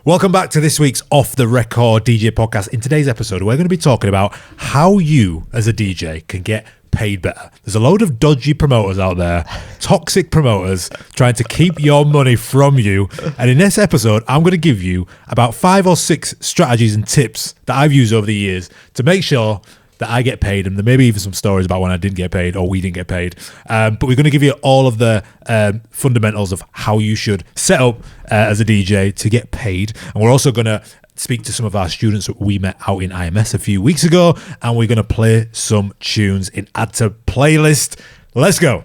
Welcome back to this week's Off the Record DJ podcast. In today's episode, we're going to be talking about how you, as a DJ, can get paid better. There's a load of dodgy promoters out there, toxic promoters, trying to keep your money from you. And in this episode, I'm going to give you about 5 or 6 strategies and tips that I've used over the years to make sure that I get paid, and there may be even some stories about when I didn't get paid or we didn't get paid. But we're going to give you all of the fundamentals of how you should set up as a DJ to get paid. And we're also going to speak to some of our students that we met out in IMS a few weeks ago, and we're going to play some tunes in Add to Playlist. Let's go.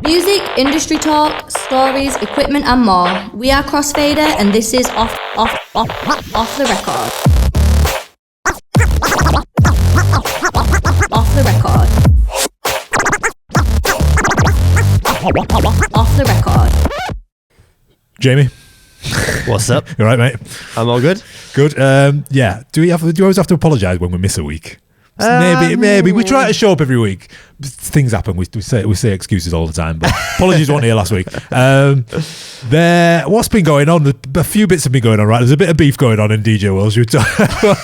Music, industry talk, stories, equipment and more. We are Crossfader and this is off the record. Off the record. Off the record. Jamie. What's up? You all right, mate? I'm all good. Good. Yeah. Do you always have to apologise when we miss a week? Maybe we try to show up every week. Things happen. We say excuses all the time. But apologies, weren't here last week. What's been going on? A few bits have been going on, right? There's a bit of beef going on in DJ World.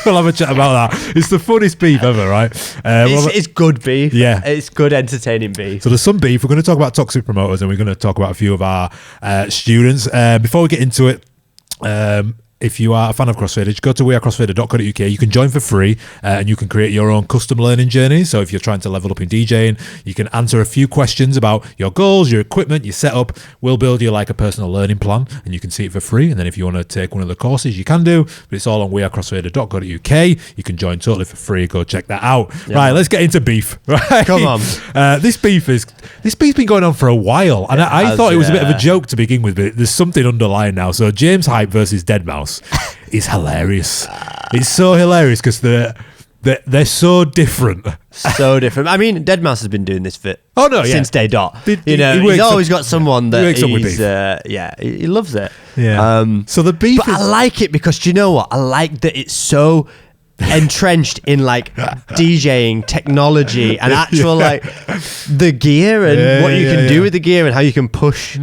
We'll have a chat about that. It's the funniest beef ever, right? It's good beef. Yeah, it's good, entertaining beef. So there's some beef. We're going to talk about toxic promoters, and we're going to talk about a few of our students. Before we get into it. If you are a fan of Crossfader, just go to wearecrossfader.co.uk. You can join for free and you can create your own custom learning journey. So if you're trying to level up in DJing, you can answer a few questions about your goals, your equipment, your setup. We'll build you like a personal learning plan and you can see it for free. And then if you want to take one of the courses, you can do. But it's all on wearecrossfader.co.uk. You can join totally for free. Go check that out. Yeah. Right, let's get into beef. Right, come on. This beef's been going on for a while. And I thought it was a bit of a joke to begin with, but there's something underlying now. So James Hype versus Deadmau5. Is hilarious. It's so hilarious because they're so different. So different. I mean, Deadmau5 has been doing this since day dot. He's always got someone that he loves it. Yeah. So the beef. But I like it because do you know what? I like that it's so entrenched in like DJing technology and actual like the gear and what you can do with the gear and how you can push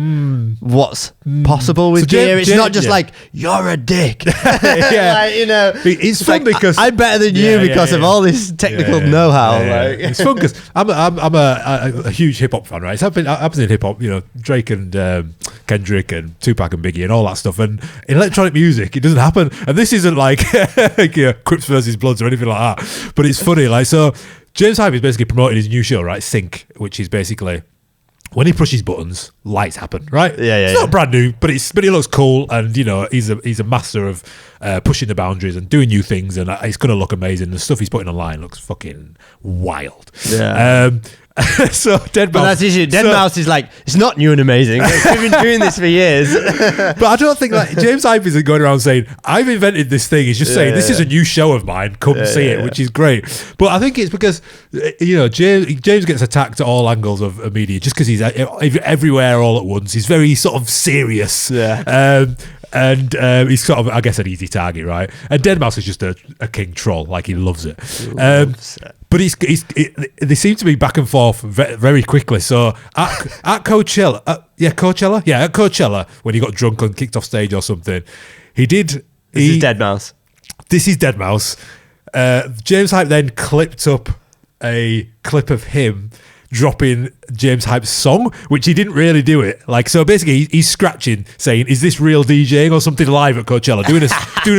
what's possible with gear. It's not just like you're a dick. Like, it's fun like, because I'm better than you because of all this technical know-how. Like. It's fun because I'm a huge hip hop fan, right? So I've been in hip hop, Drake and Kendrick and Tupac and Biggie and all that stuff. And in electronic music, it doesn't happen. And this isn't like Crips versus Bloods or anything like that. But it's funny. Like, so James Hype is basically promoting his new show, right? Sync, which is basically when he pushes buttons, lights happen, right? It's not brand new, but he looks cool, and he's a master of pushing the boundaries and doing new things, and it's going to look amazing. The stuff he's putting online looks fucking wild. Yeah. So Deadmau5. But that's the issue. Deadmau5 is like, it's not new and amazing. We've been doing this for years. But I don't think like James Hype isn't going around saying, I've invented this thing. He's just saying, this is a new show of mine. Come see it, which is great. But I think it's because, James gets attacked at all angles of media just because he's everywhere all at once. He's very sort of serious. Yeah. And he's sort of, I guess, an easy target, right? And Deadmau5 is just a king troll. Like, he loves it. But they seem to be back and forth very quickly. So at Coachella, at Coachella, when he got drunk and kicked off stage or something, This is Deadmau5. This is Deadmau5. James Hype then clipped up a clip of him dropping James Hype's song, which he didn't really do it. Like, so basically he's scratching, saying, is this real DJing or something live at Coachella? Doing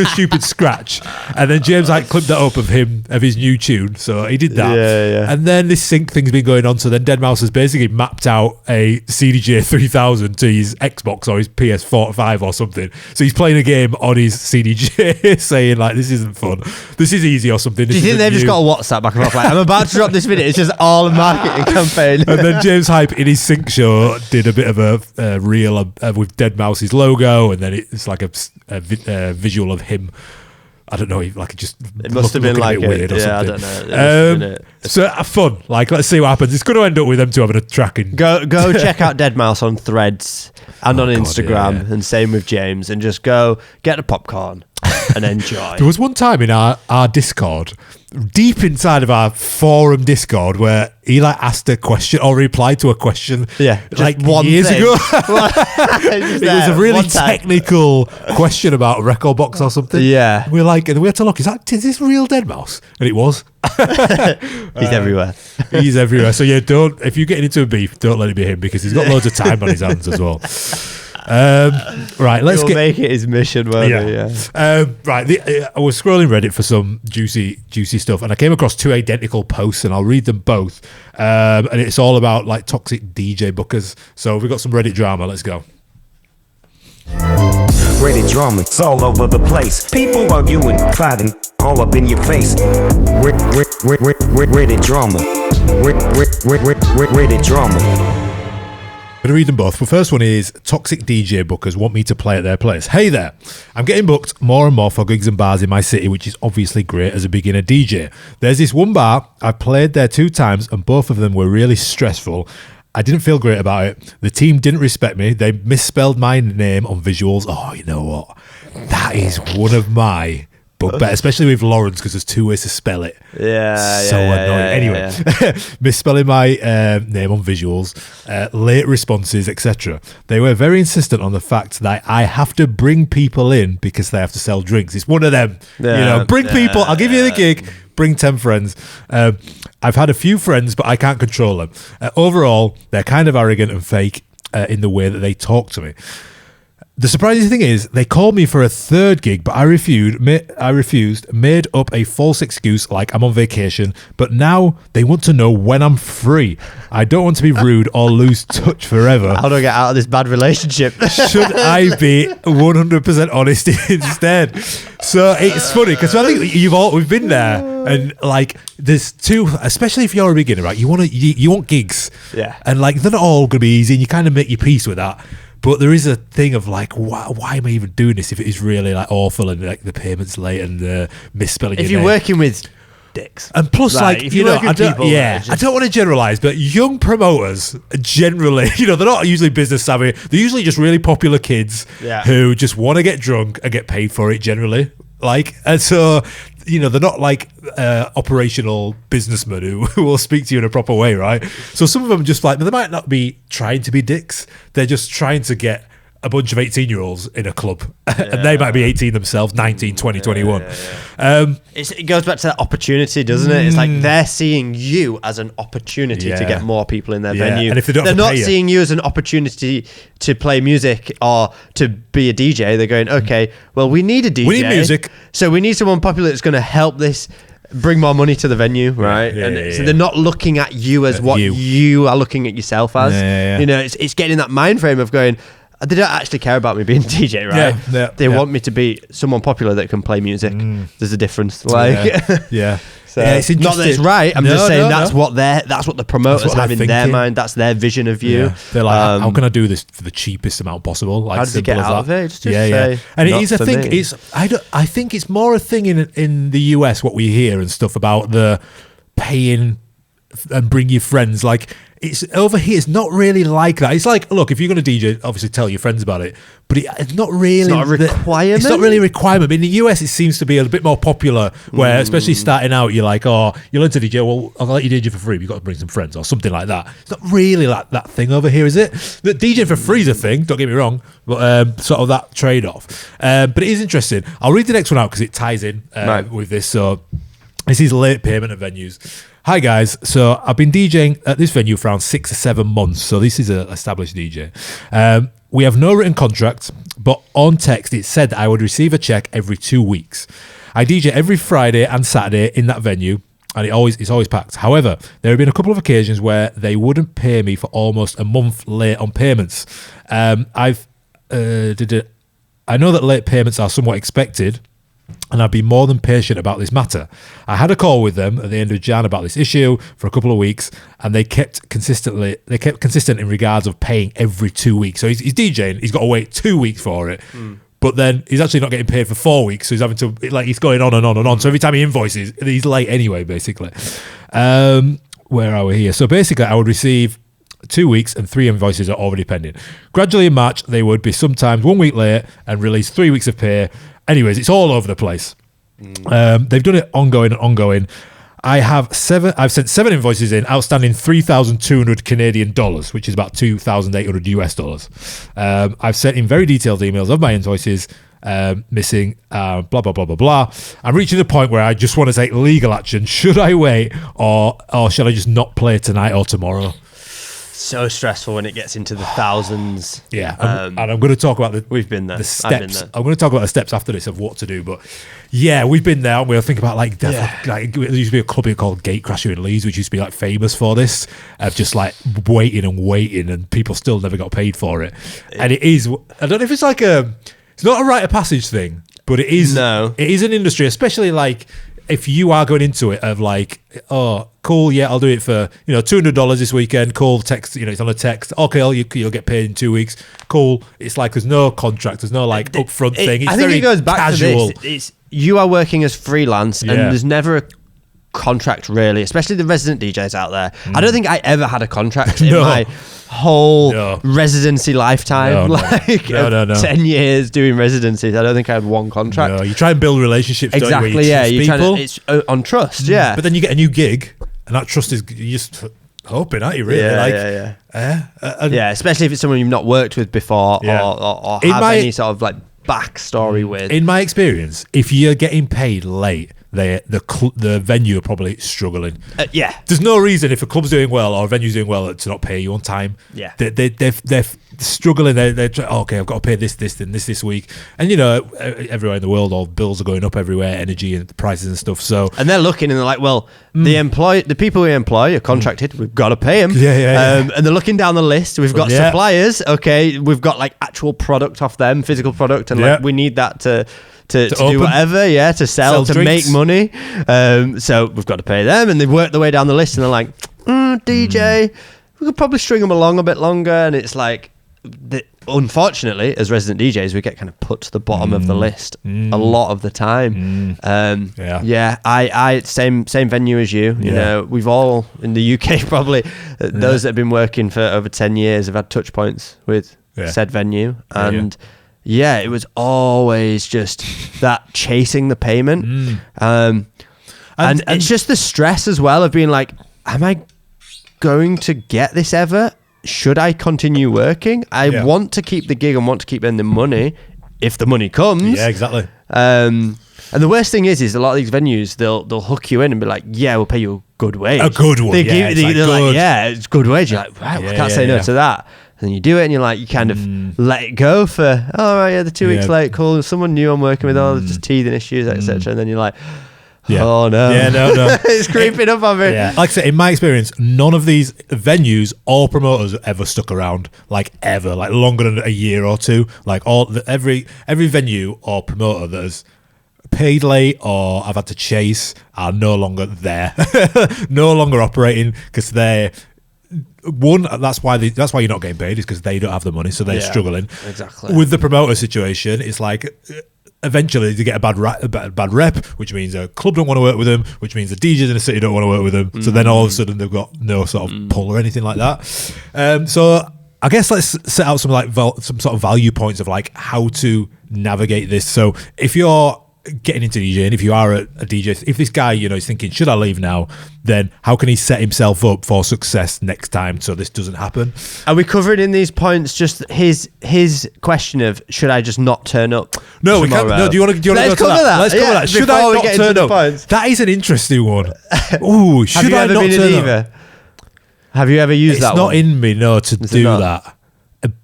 a stupid scratch. And then James Hype clipped that up of his new tune. So he did that. Yeah. And then this sync thing's been going on. So then Deadmau5 has basically mapped out a CDJ 3000 to his Xbox or his PS5 or something. So he's playing a game on his CDJ saying like, this isn't fun. This is easy or something. Do you think they've just got a WhatsApp back and forth? Like, I'm about to drop this video. It's just all a marketing campaign. And then James Hype in his sync show did a bit of a reel with Deadmau5's logo, and then it's like a visual of him. I don't know, like it must have been like a bit weird or something. I don't know. So fun. Like, let's see what happens. It's going to end up with them two having a tracking. Go check out Deadmau5 on Threads and on Instagram, and same with James. And just go get a popcorn. and enjoy. There was one time in our Discord, deep inside of our forum Discord, where he like asked a question or replied to a question like one years thing. ago. It was a really technical question about a record box or something. Yeah. And we had to look, is this real Deadmau5? And it was. He's everywhere. He's everywhere. So yeah, if you're getting into a beef, don't let it be him, because he's got loads of time on his hands as well. Right, let's make it his mission, won't he? Yeah. Right, I was scrolling Reddit for some juicy stuff, and I came across 2 identical posts, and I'll read them both. And it's all about like toxic DJ bookers. So we've got some Reddit drama. Let's go. Reddit drama, it's all over the place. People arguing, fighting, all up in your face. Reddit drama. Reddit drama. I'm going to read them both. The first one is toxic DJ bookers want me to play at their place. Hey there. I'm getting booked more and more for gigs and bars in my city, which is obviously great as a beginner DJ. There's this one bar, I've played there 2 times and both of them were really stressful. I didn't feel great about it. The team didn't respect me. They misspelled my name on visuals. Oh, you know what? That is one of my bugbears, especially with Lawrence, because there's 2 ways to spell it. So annoying. Anyway, misspelling my name on visuals, late responses, etc. They were very insistent on the fact that I have to bring people in because they have to sell drinks. It's one of them. Bring people. I'll give you the gig. Bring 10 friends. I've had a few friends, but I can't control them. Overall, they're kind of arrogant and fake in the way that they talk to me. The surprising thing is, they called me for a 3rd gig, but I refused, made up a false excuse like I'm on vacation, but now they want to know when I'm free. I don't want to be rude or lose touch forever. How do I get out of this bad relationship? Should I be 100% honest instead? So it's funny, because I think we've been there, and like there's 2, especially if you're a beginner, right? You want gigs, and like they're not all going to be easy, and you kind of make your peace with that. But there is a thing of like, why am I even doing this if it is really like awful and like the payment's late and misspelling your If you're name. working with dicks. And plus, like, if you work with people, I don't want to generalize, but young promoters generally, they're not usually business savvy. They're usually just really popular kids who just want to get drunk and get paid for it generally. Like, and so, they're not like operational businessmen who will speak to you in a proper way, right? So some of them just like, they might not be trying to be dicks. They're just trying to get a bunch of 18-year-olds in a club, and they might be 18 themselves, 19, 20, 21. It goes back to that opportunity, doesn't it? It's like they're seeing you as an opportunity to get more people in their venue. And if they're not seeing you as an opportunity to play music or to be a DJ. They're going, okay, well, we need a DJ. We need music. So we need someone popular that's going to help this bring more money to the venue, right? So they're not looking at you as what you are looking at yourself as. It's getting in that mind frame of going, they don't actually care about me being a DJ, right? They want me to be someone popular that can play music. There's a difference. So it's not that it's right. I'm just saying that's what the promoters have in their mind. That's their vision of you. Yeah. They're like, how can I do this for the cheapest amount possible? Like, how does it get out of it? Just say, and it is a thing. me. I think it's more a thing in the US, what we hear and stuff about the paying and bring your friends. Like, it's over here, it's not really like that. It's like, look, if you're going to DJ, obviously tell your friends about it, but it's not really. It's not a requirement. It's not really a requirement. In the US, it seems to be a bit more popular, where especially starting out, you're like, oh, you learn to DJ. Well, I'll let you DJ for free. But you've got to bring some friends or something like that. It's not really like that thing over here, is it? The DJ for free is a thing. Don't get me wrong, but sort of that trade off. But it is interesting. I'll read the next one out because it ties in with this. So this is late payment at venues. Hi guys, so I've been DJing at this venue for around 6 or 7 months, so this is an established DJ. We have no written contract, but on text it said that I would receive a check every 2 weeks. I DJ every Friday and Saturday in that venue, and it's always packed. However, there have been a couple of occasions where they wouldn't pay me for almost a month late on payments. I know that late payments are somewhat expected, and I've been more than patient about this matter. I had a call with them at the end of Jan about this issue for a couple of weeks, and they kept consistent in regards of paying every 2 weeks. So he's DJing, he's got to wait 2 weeks for it, but then he's actually not getting paid for 4 weeks, so he's having to, like, he's going on and on and on. So every time he invoices, he's late anyway, basically. Where are we here? So basically, I would receive 2 weeks and 3 invoices are already pending. Gradually in March, they would be sometimes 1 week late and release 3 weeks of pay. Anyways, it's all over the place. They've done it ongoing. I've sent 7 invoices in, outstanding 3,200 Canadian dollars, which is about 2,800 US dollars. I've sent in very detailed emails of my invoices, missing, blah, blah, blah, blah, blah. I'm reaching the point where I just want to take legal action. Should I wait or shall I just not play tonight or tomorrow? So stressful when it gets into the thousands. Yeah, and I'm going to talk about we've been there. The steps. I've been there. I'm going to talk about the steps after this of what to do. But yeah, we've been there. And we'll think about like there used to be a club here called Gatecrasher in Leeds, which used to be like famous for this, of just like waiting, and people still never got paid for it. And it is. I don't know if it's like it's not a rite of passage thing, but it is. No, it is an industry, especially like. If you are going into it of like, oh, cool, yeah, I'll do it for, $200 this weekend, cool, text, it's on a text, okay, you'll get paid in 2 weeks, cool. It's like there's no contract, there's no like upfront thing. It's I think very it goes back casual. to this. It's you are working as freelance and there's never a contract really, especially the resident DJs out there. I don't think I ever had a contract in my whole residency lifetime. No. 10 years doing residencies. I don't think I had one contract. No, you try and build relationships. Exactly, don't you? People. It's on trust, yeah. But then you get a new gig, and that trust is you're just hoping, aren't you? Really? Yeah, especially if it's someone you've not worked with before or have any sort of like backstory with. In my experience, if you're getting paid late, the venue are probably struggling. There's no reason if a club's doing well or a venue's doing well to not pay you on time. Yeah, they're struggling. They're okay, I've got to pay this and this week. And everywhere in the world, all bills are going up everywhere, energy and prices and stuff. So and they're looking and they're like, well, the people we employ are contracted. We've got to pay them. And they're looking down the list. We've got suppliers. Okay, we've got like actual product off them, physical product, and like we need that to do whatever, to sell to drinks. make money. So we've got to pay them, and they've worked their way down the list, and they're like, DJ, we could probably string them along a bit longer. And it's like, unfortunately, as resident DJs, we get kind of put to the bottom of the list a lot of the time. I same venue as you. You know, we've all in the UK probably those that have been working for over 10 years have had touch points with said venue, and. Yeah, it was always just that chasing the payment. And it's just the stress as well of being like, am I going to get this ever? Should I continue working? I want to keep the gig and want to keep earning money if the money comes. Yeah, exactly. And the worst thing is a lot of these venues, they'll hook you in and be like, yeah, we'll pay you a good wage. A good one, they're like, yeah, it's good wage. You're like, right, I can't say no to that. And then you do it and you're like, you kind of let it go for, the 2 weeks late, cool. Someone new I'm working with, just teething issues, etc. And then you're like, oh no. Yeah, no. It's creeping up on me. Yeah. Like I said, in my experience, none of these venues or promoters ever stuck around, like ever, like longer than a year or two. Like every venue or promoter that has paid late or I've had to chase are no longer there, no longer operating because they're, that's why you're not getting paid is because they don't have the money, so they're struggling. Exactly. With the promoter situation, it's like eventually they get a bad rep, which means a club don't want to work with them, which means the DJs in the city don't want to work with them. So then all of a sudden they've got no sort of pull or anything like that. So I guess let's set out some some sort of value points of like how to navigate this. So if you're getting into DJing, if you are a DJ, if this guy is thinking, should I leave now, then how can he set himself up for success next time so this doesn't happen? Are we covered in these points just his question of should I just not turn up? No, we can't. No, do you want to go Let's to cover that? Let's cover that. Should I not turn up? Points. That is an interesting one. Ooh, should I not turn up? Have you ever used that? It's not in me, to do that.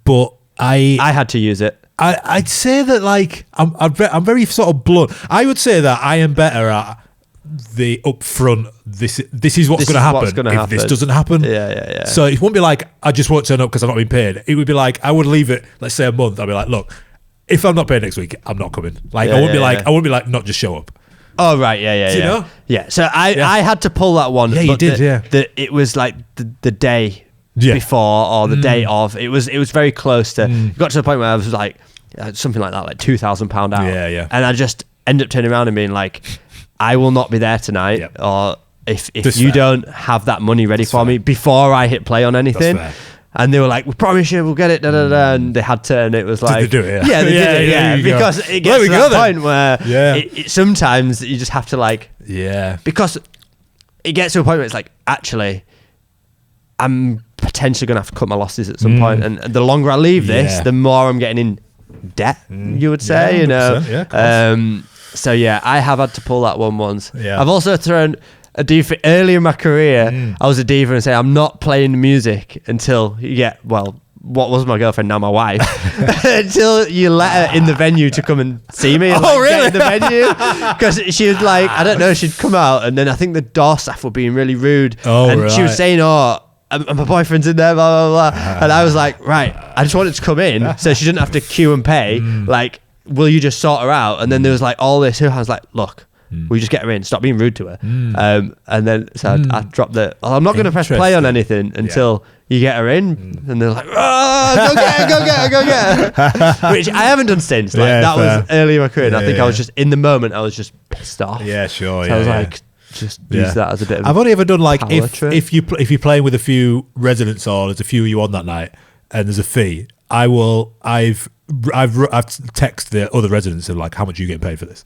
But I had to use it. I'd say that like I'm very sort of blunt. I would say that I am better at the upfront. This is what's going to happen if this doesn't happen. Yeah. So it won't be like I just won't turn up because I've not been paid. It would be like I would leave it. Let's say a month. I'd be like, look, if I'm not paid next week, I'm not coming. Like I wouldn't be like not just show up. Oh right, yeah. Do you know? Yeah. So I had to pull that one. Yeah, you did. It was like the day. Before or the day of, it was very close to. Got to the point where I was like something like that, like £2,000 out. Yeah. And I just ended up turning around and being like, I will not be there tonight, or if you don't have that money ready for me before I hit play on anything, And they were like, we promise you we'll get it, da, da, da. And they had to, and it was like... Did they do it? Yeah, they did it, because it gets to that point where it sometimes you just have to like... Yeah. Because it gets to a point where it's like, actually, I'm potentially going to have to cut my losses at some point. And the longer I leave this, the more I'm getting in debt, you would say, you know. Yeah, so yeah, I have had to pull that one once. Yeah. I've also thrown a diva early in my career. I was a diva and say I'm not playing music until you get, well, what was my girlfriend, now my wife, until you let her in the venue to come and see me and get in the venue. Because she would like, I don't know, she'd come out and then I think the door staff were being really rude. And she was saying, and my boyfriend's in there, blah, blah, blah. And I was like, right, I just wanted to come in so she didn't have to queue and pay. Like, will you just sort her out? And then there was like all this. I was like, look, will you just get her in? Stop being rude to her. And then so I dropped I'm not going to press play on anything until you get her in. And they're like, go get her. Which I haven't done since. Like that was early in my career. And I think I was just, in the moment, I was just pissed off. Yeah, sure. So I was like, just use that as a bit of I've only ever done like if you're playing with a few residents or there's a few of you on that night and there's a fee, I've texted the other residents and like, how much are you getting paid for this?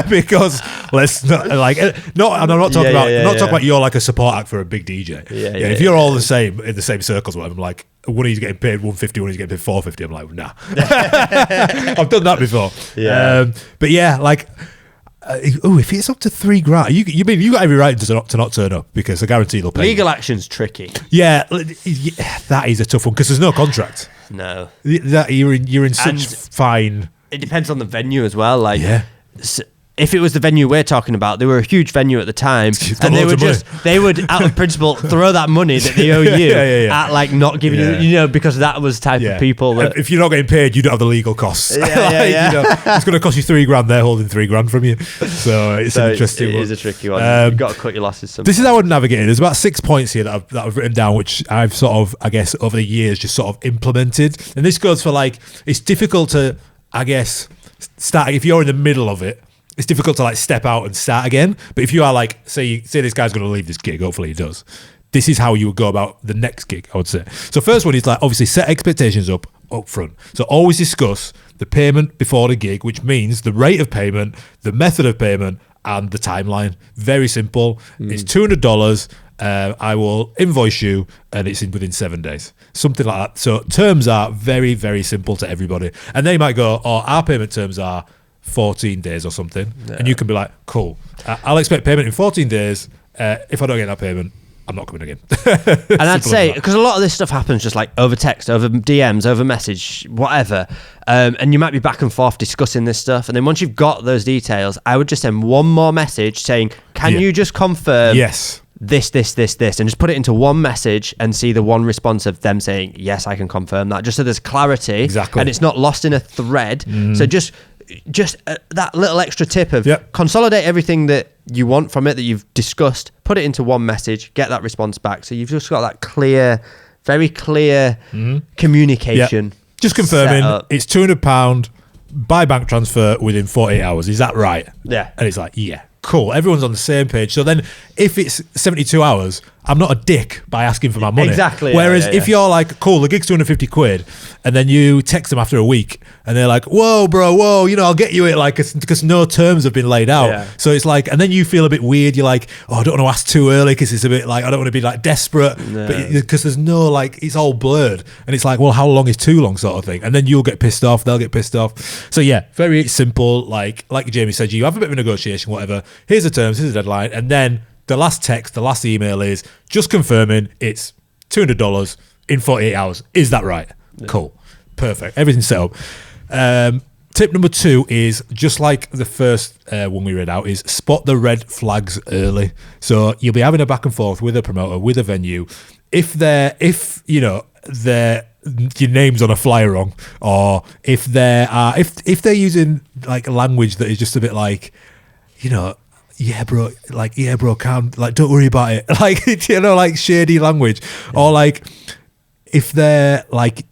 Because let's not like and I'm not talking about you're like a support act for a big DJ. If you're all the same in the same circles, whatever, I'm like, one of you's getting paid 150, one of you's getting paid 450. I'm like, nah. I've done that before. But yeah, like. If it's up to $3,000, you mean you got every right to not turn up because I guarantee they'll pay. Legal action's tricky. Yeah, that is a tough one because there's no contract. No, that you're in such fine. It depends on the venue as well. Like, if it was the venue we're talking about, they were a huge venue at the time, and they would out of principle throw that money that they owe you at like not giving you, because that was type of people that if you're not getting paid, you don't have the legal costs. It's going to cost you $3,000. They're holding $3,000 from you, so it's an interesting one. It is a tricky one. You've got to cut your losses sometimes. This is how I would navigate it. There's about 6 points here that I've written down, which I've sort of, I guess, over the years just sort of implemented. And this goes for like, it's difficult to, I guess, start if you're in the middle of it. It's difficult to like step out and start again. But if you are like, say this guy's going to leave this gig, hopefully he does. This is how you would go about the next gig, I would say. So first one is like, obviously set expectations up front. So always discuss the payment before the gig, which means the rate of payment, the method of payment, and the timeline. Very simple. It's $200. I will invoice you, and it's within 7 days. Something like that. So terms are very, very simple to everybody. And they might go, our payment terms are 14 days or something, and you can be like, cool, I'll expect payment in 14 days. If I don't get that payment, I'm not coming again. And I'd say, because a lot of this stuff happens just like over text, over DMs, over message, whatever, and you might be back and forth discussing this stuff, and then once you've got those details, I would just send one more message saying, can you just confirm this, and just put it into one message and see the one response of them saying, yes, I can confirm that, just so there's clarity, and it's not lost in a thread. So just that little extra tip of consolidate everything that you want from it that you've discussed, put it into one message, get that response back. So you've just got that clear, very clear communication. Just confirming it's £200 by bank transfer within 48 hours. Is that right? Yeah. And it's like, yeah, cool. Everyone's on the same page. So then if it's 72 hours, I'm not a dick by asking for my money. Exactly. Whereas if you're like, cool, the gig's 250 quid, and then you text them after a week and they're like, whoa, bro, I'll get you it, like, because no terms have been laid out. Yeah. So it's like, and then you feel a bit weird. You're like, I don't want to ask too early because it's a bit like, I don't want to be like desperate, because there's no, like, it's all blurred. And it's like, well, how long is too long sort of thing? And then you'll get pissed off, they'll get pissed off. So yeah, very simple. Like Jamie said, you have a bit of a negotiation, whatever. Here's the terms, here's the deadline. And then the last text, the last email is just confirming it's $200 in 48 hours. Is that right? Yeah. Cool. Perfect. Everything's set up. Tip number 2 is, just like the first one we read out, is spot the red flags early. So you'll be having a back and forth with a promoter, with a venue. If your name's on a flyer wrong, or if they're using like language that is just a bit like, yeah, bro, calm, like, don't worry about it. Like, like shady language. Or like, if they're like,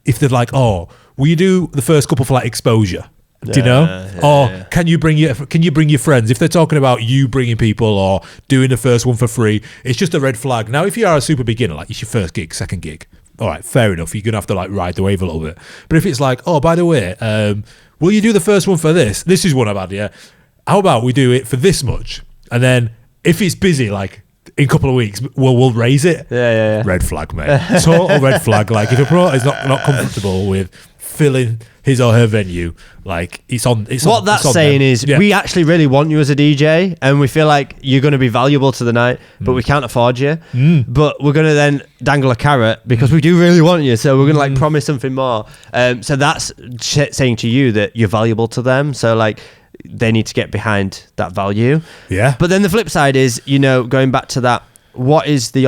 oh, will you do the first couple for like exposure? Do you know? Or can you bring your friends? If they're talking about you bringing people or doing the first one for free, it's just a red flag. Now, if you are a super beginner, like it's your first gig, second gig, all right, fair enough. You're gonna have to like ride the wave a little bit. But if it's like, oh, by the way, will you do the first one for this? This is one I've had. Yeah. How about we do it for this much, and then if it's busy, like in a couple of weeks, we'll raise it. Yeah. Red flag, mate. Total red flag. Like if a promoter is not comfortable with filling his or her venue, like it's on. What that's saying is, we actually really want you as a DJ, and we feel like you're going to be valuable to the night, but we can't afford you. But we're going to then dangle a carrot because we do really want you, so we're going to like promise something more. So that's saying to you that you're valuable to them. So like, they need to get behind that value. Yeah. But then the flip side is, going back to that, what's the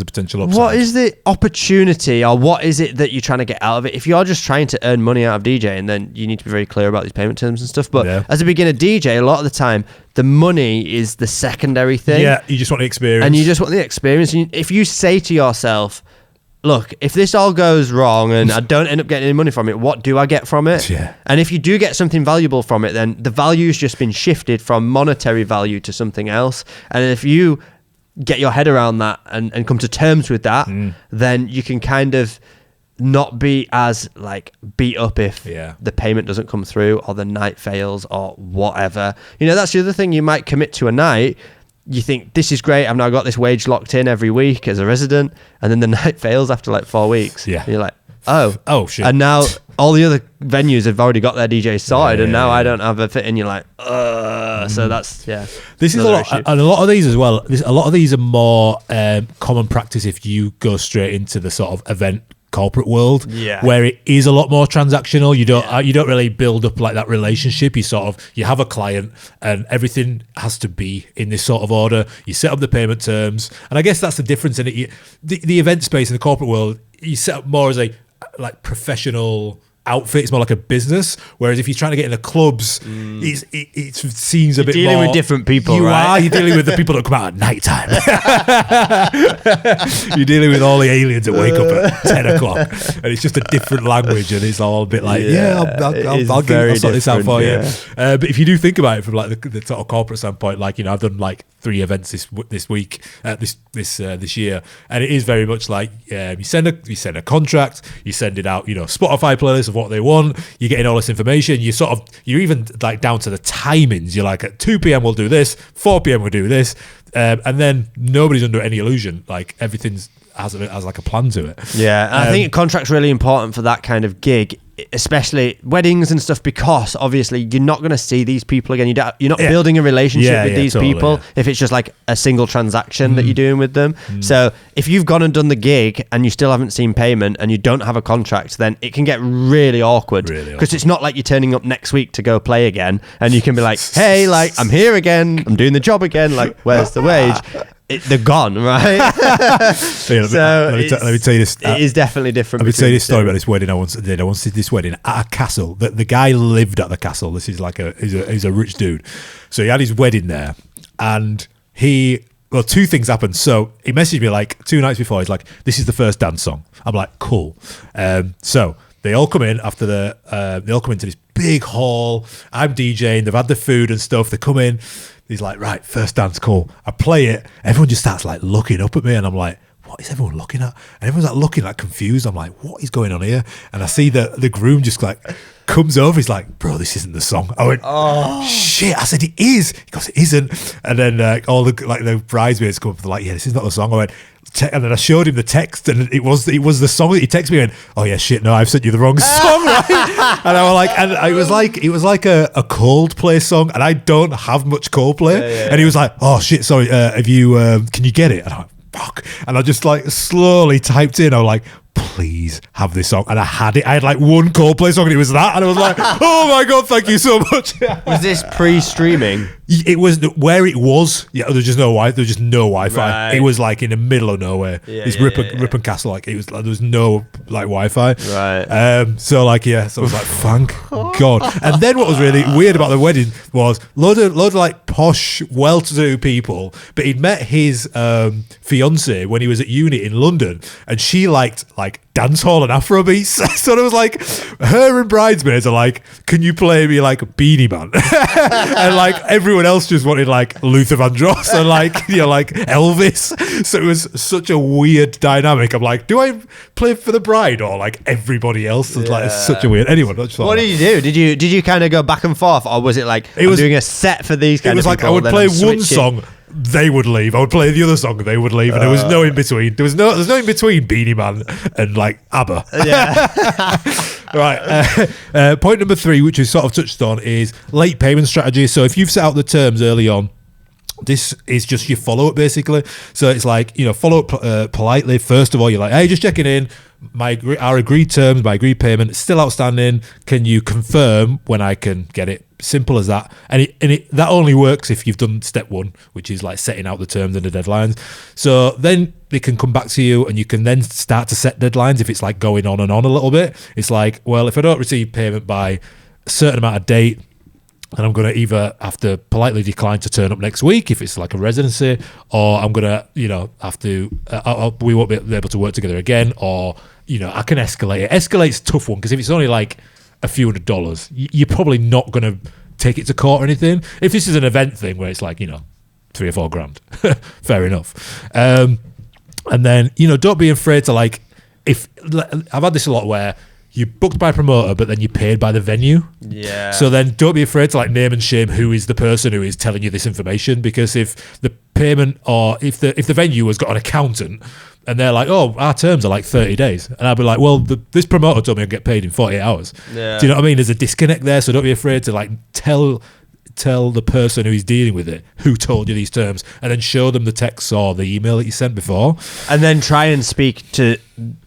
potential upside? What is the opportunity, or what is it that you're trying to get out of it? If you're just trying to earn money out of DJing, then you need to be very clear about these payment terms and stuff. But as a beginner DJ, a lot of the time, the money is the secondary thing. Yeah, you just want the experience. And you just want the experience. If you say to yourself, look, if this all goes wrong and I don't end up getting any money from it, what do I get from it? Yeah. And if you do get something valuable from it, then the value's just been shifted from monetary value to something else. And if you get your head around that and come to terms with that, then you can kind of not be as like beat up if the payment doesn't come through or the night fails or whatever. That's the other thing. You might commit to a night. You think, this is great, I've now got this wage locked in every week as a resident, and then the night fails after like 4 weeks. Yeah. And you're like, oh shit. And now all the other venues have already got their DJs sorted, and now I don't have a fit, and you're like, so that's, This is a lot, issue. And a lot of these as well, a lot of these are more common practice if you go straight into the sort of event corporate world, where it is a lot more transactional. You don't really build up like that relationship. You have a client, and everything has to be in this sort of order. You set up the payment terms, and I guess that's the difference in it. The event space in the corporate world, you set up more as a like professional outfit. It's more like a business, whereas if you're trying to get in the clubs, it seems a bit dealing more with different people. You're dealing with the people that come out at night time. You're dealing with all the aliens that wake up at 10 o'clock, and it's just a different language, and it's all a bit like I'll sort this out for you. But if you do think about it from like the sort of corporate standpoint, like I've done like 3 events this week, this year, and it is very much like you send a contract, you send it out, Spotify playlist of what they want, you're getting all this information, you're even like down to the timings. You're like, at 2 p.m. we'll do this, 4 p.m. we'll do this, and then nobody's under any illusion, like everything's has like a plan to it. And I think a contract's really important for that kind of gig, especially weddings and stuff, because obviously you're not going to see these people again. You're not building a relationship with these people if it's just like a single transaction that you're doing with them. So if you've gone and done the gig and you still haven't seen payment and you don't have a contract, then it can get really awkward, because it's not like you're turning up next week to go play again and you can be like, hey, like, I'm here again, I'm doing the job again, like, where's the wage? They're gone, right? Let me tell you this. It is definitely different. Let me tell you this story about this wedding I once did. I once did this wedding at a castle. The guy lived at the castle. This is like he's a rich dude. So he had his wedding there, and 2 things happened. So he messaged me like 2 nights before. He's like, "This is the first dance song." I'm like, "Cool." So they all come in after they all come into this big hall. I'm DJing. They've had the food and stuff. They come in. He's like, right, first dance, cool. I play it. Everyone just starts like looking up at me, and I'm like, what is everyone looking at? And everyone's like looking like confused. I'm like, what is going on here? And I see the groom just like comes over. He's like, bro, this isn't the song. I went, oh shit. I said, it is. He goes, it isn't. And then all the bridesmaids come up. They're like, yeah, this is not the song. I went, and then I showed him the text, and it was the song that he texted me. And oh yeah, shit, no, I've sent you the wrong song, right? And I was like, and it was like a Coldplay song, and I don't have much Coldplay. And he was like, oh shit, sorry, have you? Can you get it? And I'm like, fuck. And I just like slowly typed in. I was like, please have this song, and I had it. I had like one Coldplay song, and it was that, and I was like, oh my god, thank you so much. Was this pre-streaming? It was where it was. Yeah, there's just no Wi-Fi. Right. It was like in the middle of nowhere. Ripon Castle, like it was. There was no like Wi-Fi. Right. So I was like, thank God. And then what was really weird about the wedding was load of like posh, well-to-do people. But he'd met his fiance when he was at uni in London, and she liked like dance hall and Afro beats. So it was like, her and Bridesmaids are like, can you play me like Beanie Man? And like everyone else just wanted like Luther Vandross and like, like Elvis. So it was such a weird dynamic. I'm like, do I play for the bride or like everybody else? It's like, it's such a weird. Anyway, what did you do? Did you kind of go back and forth, or was it like doing a set for these kind of people? It was like I would play one song, they would leave. I would play the other song, they would leave, and there was no in between. There's no in between Beanie Man and like ABBA. Yeah. Right. Point number 3, which we sort of touched on, is late payment strategy. So if you've set out the terms early on, this is just your follow-up basically. So it's like, follow up politely. First of all, you're like, hey, just checking in. Our agreed terms, my agreed payment is still outstanding. Can you confirm when I can get it? Simple as that. And that only works if you've done step 1, which is like setting out the terms and the deadlines. So then they can come back to you and you can then start to set deadlines if it's like going on and on a little bit. It's like, well, if I don't receive payment by a certain amount of date, and I'm going to either have to politely decline to turn up next week if it's like a residency, or I'm going to, have to, we won't be able to work together again, or, I can escalate it. Escalate's a tough one because if it's only like a few $100s, you're probably not going to take it to court or anything. If this is an event thing where it's like, 3 or 4 grand, fair enough. And then, don't be afraid to like, if I've had this a lot where you booked by a promoter, but then you paid by the venue. Yeah. So then don't be afraid to like name and shame who is the person who is telling you this information, because if the payment or if the venue has got an accountant and they're like, oh, our terms are like 30 days. And I'll be like, well, this promoter told me I'd get paid in 48 hours. Yeah. Do you know what I mean? There's a disconnect there. So don't be afraid to like tell the person who is dealing with it who told you these terms, and then show them the text or the email that you sent before, and then try and speak to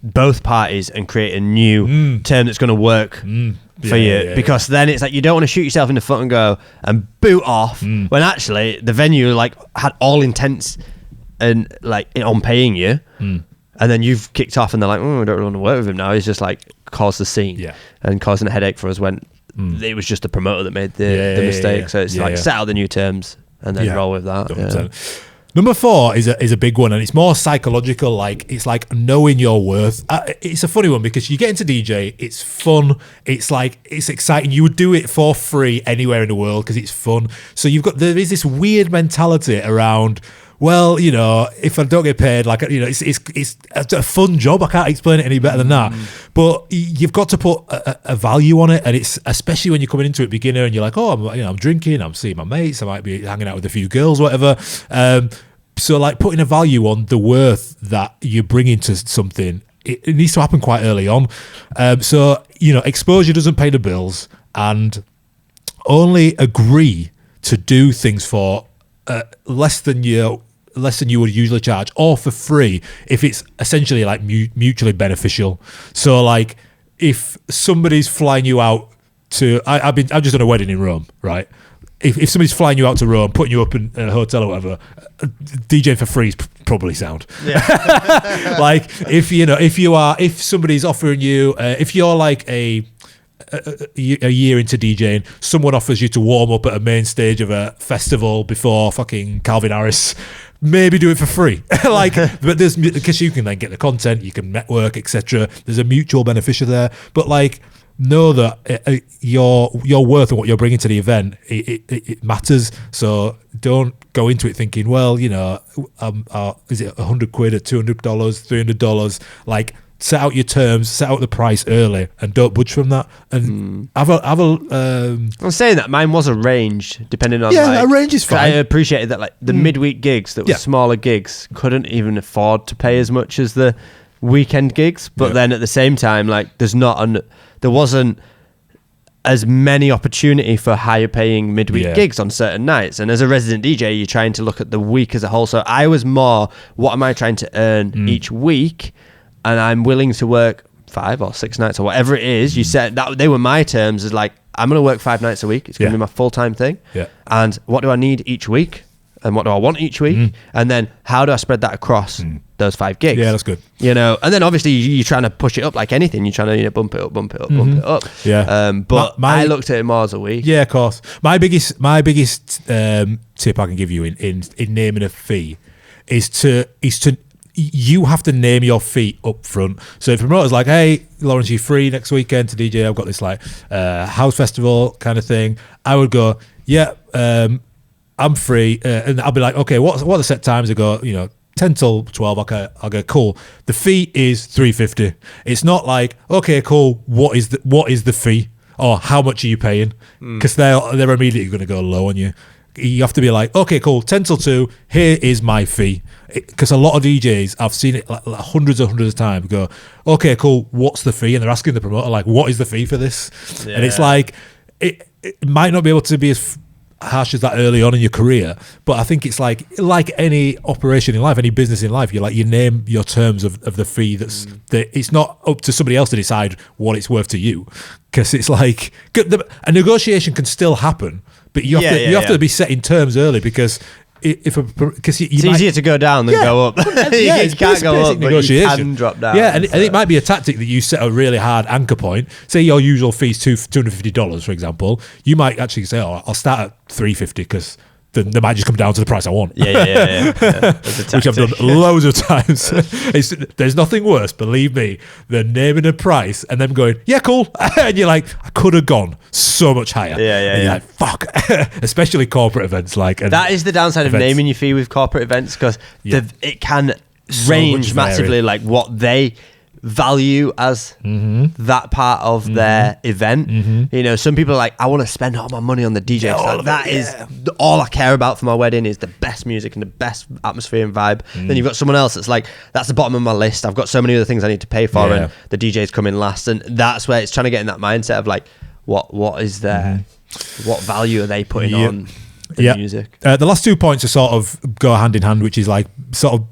both parties and create a new term that's going to work for you, because then it's like you don't want to shoot yourself in the foot and go and boot off when actually the venue like had all intents and like on paying you, and then you've kicked off and they're like, oh, I don't really want to work with him now. He's just like caused the scene and causing a headache for us when it was just the promoter that made the mistake. So it's set out the new terms and then roll with that. Yeah. Number 4 is a big one, and it's more psychological. Like, it's like knowing your worth. It's a funny one because you get into DJ, it's fun, it's like, it's exciting. You would do it for free anywhere in the world because it's fun. So there is this weird mentality around, well, if I don't get paid, like, it's a fun job. I can't explain it any better than that. But you've got to put a value on it, and it's especially when you're coming into it beginner and you're like, oh, I'm drinking, I'm seeing my mates, I might be hanging out with a few girls, whatever. So like putting a value on the worth that you're bringing to something, it needs to happen quite early on. So exposure doesn't pay the bills, and only agree to do things for less than you would usually charge, or for free if it's essentially like mutually beneficial. So like if somebody's flying you out to, I've just done a wedding in Rome, right? If somebody's flying you out to Rome, putting you up in a hotel or whatever, DJing for free is probably sound. Yeah. Like if somebody's offering you, if you're like a year into DJing, someone offers you to warm up at a main stage of a festival before fucking Calvin Harris, maybe do it for free. But there's, because you can then get the content, you can network, etc. There's a mutual beneficial there. But like, know that your worth and what you're bringing to the event, it matters. So don't go into it thinking, well, is it £100 or $200, $300? Like, set out your terms, set out the price early, and don't budge from that. And I'm saying that mine was arranged depending on a range is fine. I appreciated that like the midweek gigs that were smaller gigs couldn't even afford to pay as much as the weekend gigs, but then at the same time, like there wasn't as many opportunity for higher paying midweek gigs on certain nights. And as a resident DJ, you're trying to look at the week as a whole. So I was more, what am I trying to earn each week? And I'm willing to work 5 or 6 nights or whatever it is. You said that they were my terms, as like, I'm going to work 5 nights a week. It's going to be my full-time thing. Yeah. And what do I need each week? And what do I want each week? And then how do I spread that across those 5 gigs? Yeah, that's good. And then obviously you're trying to push it up like anything. You're trying to bump it up, bump it up. Yeah. But I looked at it more as a week. Yeah, of course. My biggest tip I can give you in naming a fee is to you have to name your fee up front. So if a promoter's like, hey, Lawrence, you free next weekend to DJ? I've got this like house festival kind of thing. I would go, yeah, I'm free. And I'll be like, okay, what are the set times? I go, 10 till 12. Okay, I'll go, cool. The fee is $350. It's not like, okay, cool. What is the fee? Or how much are you paying? Because they're immediately going to go low on you. You have to be like, okay, cool, 10 till 2, here is my fee. Because a lot of DJs, I've seen it like hundreds of times, go, okay, cool, what's the fee? And they're asking the promoter, like, what is the fee for this? Yeah. And it's like, it might not be able to be as harsh as that early on in your career, but I think it's like any operation in life, any business in life, you name your terms of the fee. That it's not up to somebody else to decide what it's worth to you, because it's like a negotiation can still happen, but you have to be setting terms early, because it's easier to go down than go up. You can't go up, but you can drop down. Yeah, and it might be a tactic that you set a really hard anchor point. Say your usual fee is $250, for example. You might actually say, "Oh, I'll start at $350 because then they might just come down to the price I want." Yeah. Which I've done loads of times. There's nothing worse, believe me, than naming a price and them going, "Yeah, cool," and you're like, "I could have gone so much higher." Yeah. You're like, "Fuck," especially corporate events. That is the downside of naming your fee with corporate events, because it can range massively, like what they value as that part of their event. Some people are like, I want to spend all my money on the DJ. That is all I care about for my wedding, is the best music and the best atmosphere and vibe. Then you've got someone else that's like, that's the bottom of my list, I've got so many other things I need to pay for, and the DJ's coming last. And that's where it's trying to get in that mindset of like, what is their what value are they putting on the music. The last 2 points are sort of go hand in hand, which is like sort of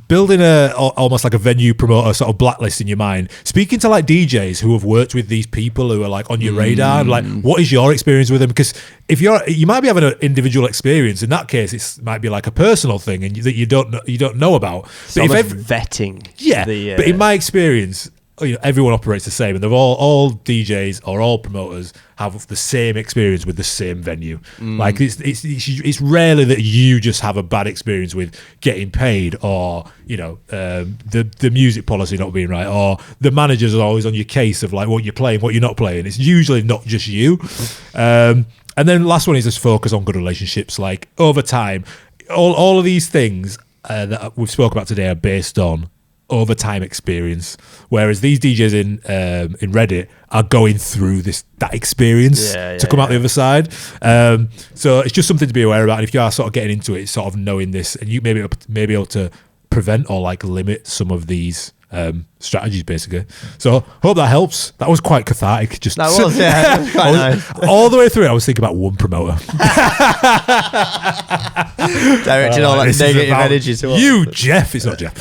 building almost like a venue promoter sort of blacklist in your mind, speaking to like DJs who have worked with these people who are like on your radar, and like, what is your experience with them? Because if you might be having an individual experience, in that case it might be like a personal thing and that you don't know about. But if vetting, but in my experience, everyone operates the same, and they're all DJs or all promoters have the same experience with the same venue. Like it's rarely that you just have a bad experience with getting paid, or the music policy not being right, or the managers are always on your case of like what you're playing, what you're not playing. It's usually not just you. And then last one is just focus on good relationships. Like over time, all of these things that we've spoke about today are based on overtime experience, whereas these DJs in Reddit are going through that experience to come out the other side. So it's just something to be aware about, and if you are sort of getting into it, sort of knowing this, and you may be able to prevent or like limit some of these strategies, basically. So hope that helps. That was quite cathartic. That was quite nice. All the way through it, I was thinking about one promoter. Directing all that negative energy to you, Jeff. It's not Jeff.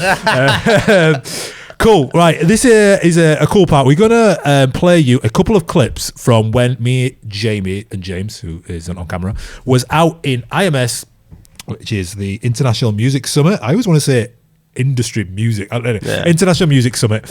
Cool. Right. This is a cool part. We're going to play you a couple of clips from when me, Jamie, and James, who isn't on camera, was out in IMS, which is the International Music Summit. I always want to say industry music, International Music Summit,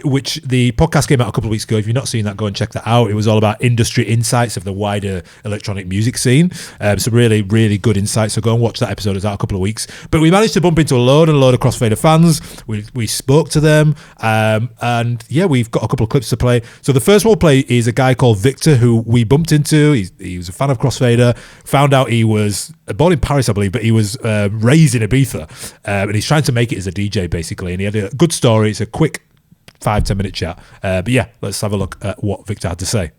which the podcast came out a couple of weeks ago. If you've not seen that, go and check that out. It was all about industry insights of the wider electronic music scene. Some really, really good insights. So go and watch that episode. It was out a couple of weeks. But we managed to bump into a load of Crossfader fans. We spoke to them, and we've got a couple of clips to play. So the first one we'll play is a guy called Victor, who we bumped into. He was a fan of Crossfader. Found out he was born in Paris, I believe, but he was raised in Ibiza, and he's trying to make it as a DJ, basically. And he had a good story. It's a quick 5-10 minute chat. But let's have a look at what Victor had to say.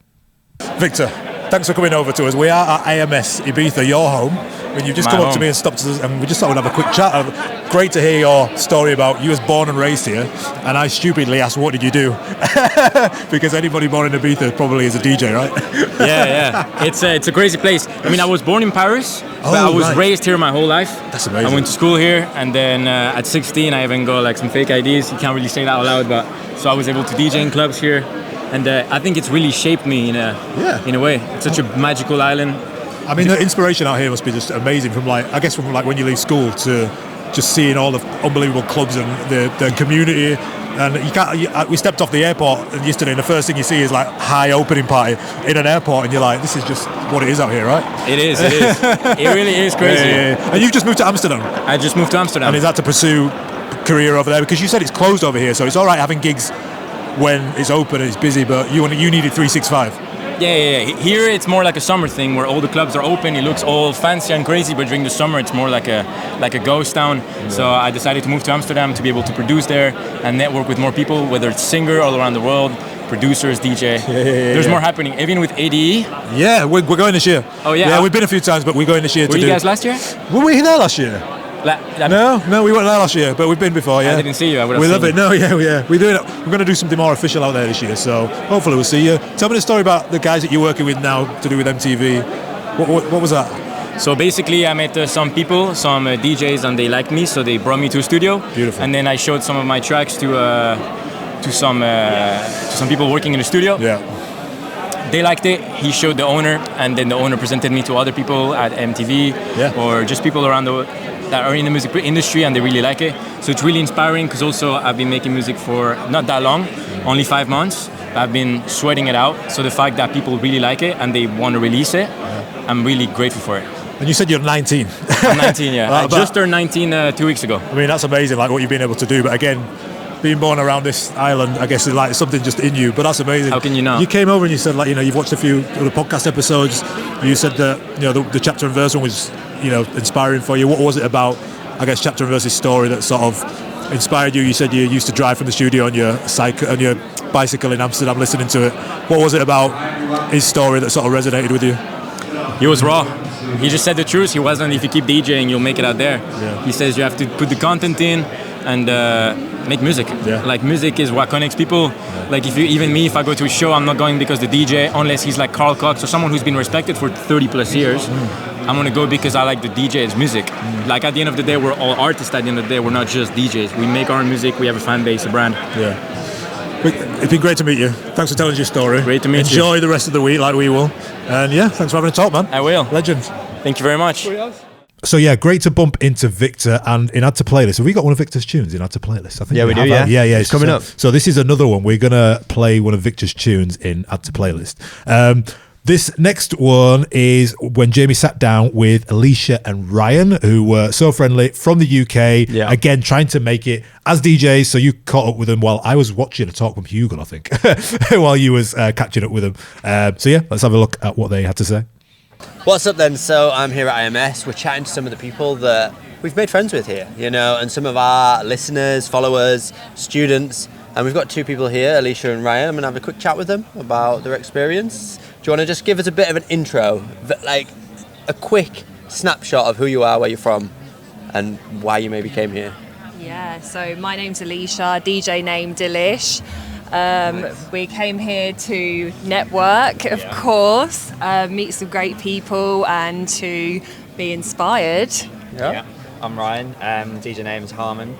Victor, thanks for coming over to us. We are at IMS Ibiza, your home. When you just come up to me and stopped us, and we just thought we'd have a quick chat. Great to hear your story about you was born and raised here, and I stupidly asked, what did you do? Because anybody born in Ibiza probably is a DJ, right? Yeah. It's a crazy place. I mean, I was born in Paris, but I was raised here my whole life. That's amazing. I went to school here, and then at 16 I even got like some fake IDs. You can't really say that out loud, but so I was able to DJ in clubs here, and I think it's really shaped me in a way. It's such a magical island. I mean, the inspiration out here must be just amazing. From when you leave school to just seeing all the unbelievable clubs and the community. And we stepped off the airport yesterday, and the first thing you see is like high opening party in an airport, and you're like, this is just what it is out here, right? It is. It really is crazy. Yeah. And you've just moved to Amsterdam. I just moved to Amsterdam. And is that to pursue career over there? Because you said it's closed over here, so it's all right having gigs when it's open and it's busy, but you needed 365. Yeah. Here it's more like a summer thing where all the clubs are open. It looks all fancy and crazy, but during the summer it's more like a ghost town. Yeah. So I decided to move to Amsterdam to be able to produce there and network with more people, whether it's singer all around the world, producers, DJ. There's more happening, even with ADE. Yeah, we're going this year. Oh yeah. Yeah, we've been a few times, but we're going this year. Were you guys last year? Were we there last year? No, we weren't there last year, but we've been before. Yeah, I didn't see you. I would have we seen love it. No, yeah. We're going to do something more official out there this year, so hopefully we'll see you. Tell me the story about the guys that you're working with now to do with MTV. What was that? So basically, I met some people, some DJs, and they liked me, so they brought me to a studio. Beautiful. And then I showed some of my tracks to some people working in the studio. Yeah. They liked it. He showed the owner, and then the owner presented me to other people at MTV or just people around that are in the music industry, and they really like it. So it's really inspiring because also I've been making music for not that long, only 5 months. I've been sweating it out. So the fact that people really like it and they want to release it, I'm really grateful for it. And you said you're 19. I'm 19, yeah. I just turned 19 2 weeks ago. I mean, that's amazing, like what you've been able to do. But again, being born around this island, I guess is like something just in you. But that's amazing. How can you not? You came over and you said, like, you've watched a few of the podcast episodes. You said that, the chapter and verse one was, inspiring for you. What was it about, I guess, chapter and verse's story that sort of inspired you? You said you used to drive from the studio on your bicycle in Amsterdam, listening to it. What was it about his story that sort of resonated with you? He was raw. He just said the truth. He wasn't, if you keep DJing, you'll make it out there. Yeah. He says you have to put the content in and make music. Yeah. Like, music is what connects people. Yeah. Like, if I go to a show, I'm not going because the DJ, unless he's like Carl Cox or someone who's been respected for 30 plus years. I'm gonna go because I like the DJ's music. Like, at the end of the day, we're all artists. At the end of the day, we're not just DJs. We make our music. We have a fan base, a brand. Yeah. It's been great to meet you. Thanks for telling us your story. Great to meet you. Enjoy the rest of the week like we will. And yeah, thanks for having a talk, man. I will. Legend. Thank you very much. So yeah, great to bump into Victor and in Add to Playlist. Have we got one of Victor's tunes in Add to Playlist? I think we do, yeah. Yeah, it's coming up. So this is another one. We're going to play one of Victor's tunes in Add to Playlist. This next one is when Jamie sat down with Alicia and Ryan, who were so friendly from the UK. Yeah. Again, trying to make it as DJs. So you caught up with them while I was watching a talk from Hugo, I think, while you was catching up with them. So yeah, let's have a look at what they had to say. What's up then? So I'm here at IMS. We're chatting to some of the people that we've made friends with here, and some of our listeners, followers, students. And we've got two people here, Alicia and Ryan. I'm going to have a quick chat with them about their experience. Do you want to just give us a bit of an intro, like a quick snapshot of who you are, where you're from, and why you maybe came here? Yeah, so my name's Alicia, DJ name Delish. We came here to network, of course, meet some great people and to be inspired. Yeah. I'm Ryan, DJ name's Harmon.